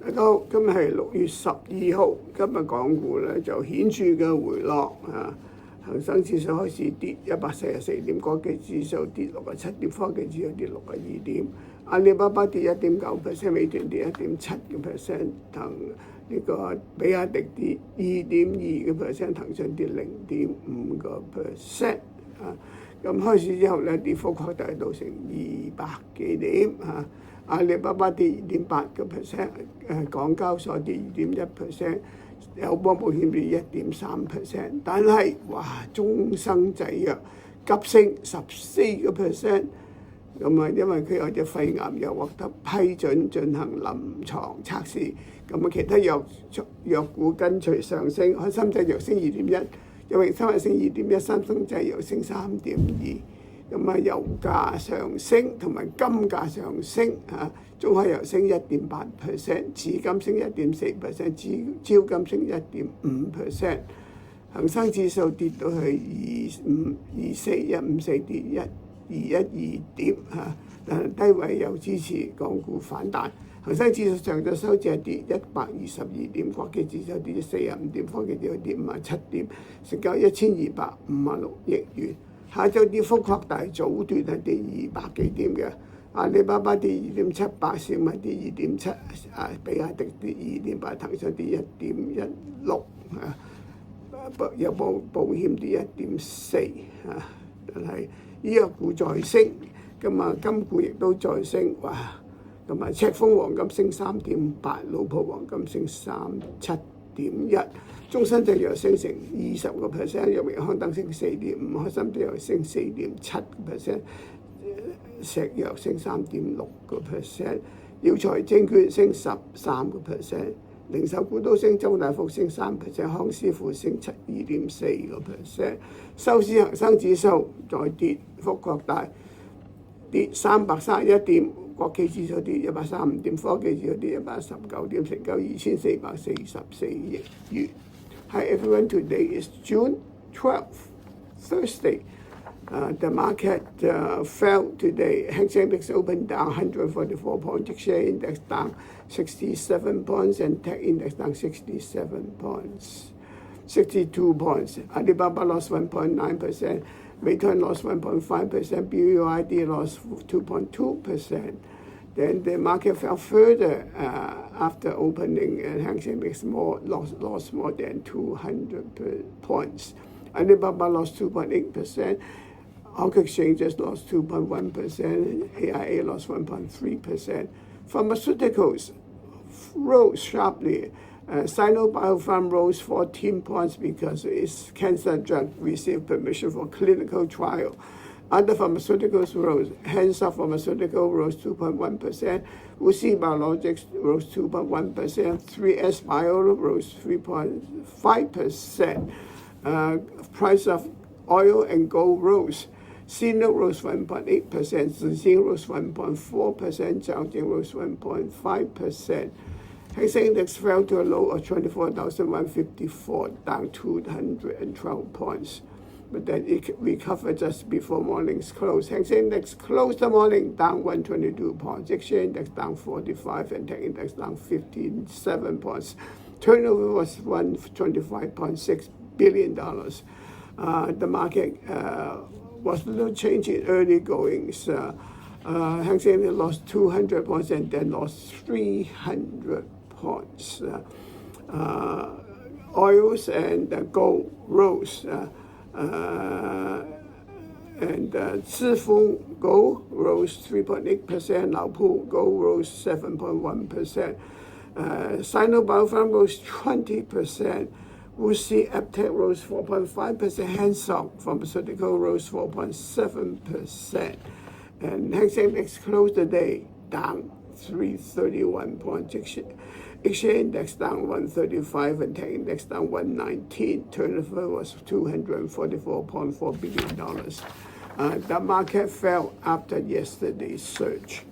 大家好，今日係6月12號，今日港股咧就顯著嘅回落啊，恒生指數開始跌144點，國企指數跌67點，科技指數跌62點，阿里巴巴跌1.9%，美團跌1.7%，同呢個比亞迪跌2.2%，騰訊跌0.5%啊。咁開市之後咧，跌幅擴大到成200幾點啊。阿里巴巴跌2.8%，港交所跌2.1%，友邦保險跌1.3%，但係哇，中生製藥急升14%，咁啊，因為佢有隻肺癌又獲得批准進行臨床測試，咁啊，其他藥股跟隨上升，開心製藥升2.1%，藥明生物升2.1%，三生製藥升3.2%。咁啊，油價上升同埋金價上升啊，中海油升1.8%，紫金升1.4%，招金升1.5%，恒生指數跌到去24154跌122點啊，但係低位有支持港股反彈。恒生指數上晝收市係跌122點，國企指數跌45點，科技指數跌57點，成交1256億元。下晝跌幅擴大，早段係跌200幾點嘅，阿里巴巴跌2.78%，小米跌2.7%，比亞迪跌2.8%，騰訊跌1.16%，友邦保險跌1.4%，但係醫藥股再升，咁啊金股亦都再升，哇！同埋赤峰黃金升3.8%，老普黃金升37.1%，中生製藥升成20%，藥明康德升4.5%，開心製藥升4.7%，石藥升3.6%，耀才證券升13%，零售股都升，周大福升3%，康師傅升2.4%，收市恒生指數再跌幅擴大，跌331點。國企指數跌135點，科技指數跌119點，成交2444億元。Hi everyone, today is June 12th, Thursday. The market fell today. Hang Seng Index opened down 144 points, Exchange Index down 67 points, and Tech Index down 62 points. Alibaba lost 1.9%. Meituan lost 1.5%, BYD lost 2.2%. Then the market fell further after opening, and Hang Seng Index lost more than 200 points. Alibaba lost 2.8%, Hong Kong exchanges lost 2.1%, AIA lost 1.3%. Pharmaceuticals rose sharply. Sino Biopharm rose 14 points because its cancer drug received permission for clinical trial. Other pharmaceuticals rose. Hansa Pharmaceutical rose 2.1%. WuXi Biologics rose 2.1%. 3S Bio rose 3.5%. Price of oil and gold rose. CNOOC rose 1.8%. Zijin rose 1.4%. Jiaojing rose 1.5%. Hang Seng Index fell to a low of 24,154, down 212 points. But then it recovered just before morning's close. Hang Seng Index closed the morning down 122 points. Exchange Index down 45, and Tech Index down 57 points. Turnover was $125.6 billion. The market was a little change in early goings. Hang Seng Index lost 200 points and then lost 300 points. Oils and gold rose. And Zhifeng Gold rose 3.8%, Laopu Gold rose 7.1%, Sino Biopharm rose 20%, WuXi AppTec rose 4.5%, Hansock Pharmaceutical rose 4.7%, and Hang Seng Index closed the day down 331 points. Exchange Index down 135, and Tech Index down 119. Turnover was $244.4 billion. The market fell after yesterday's surge.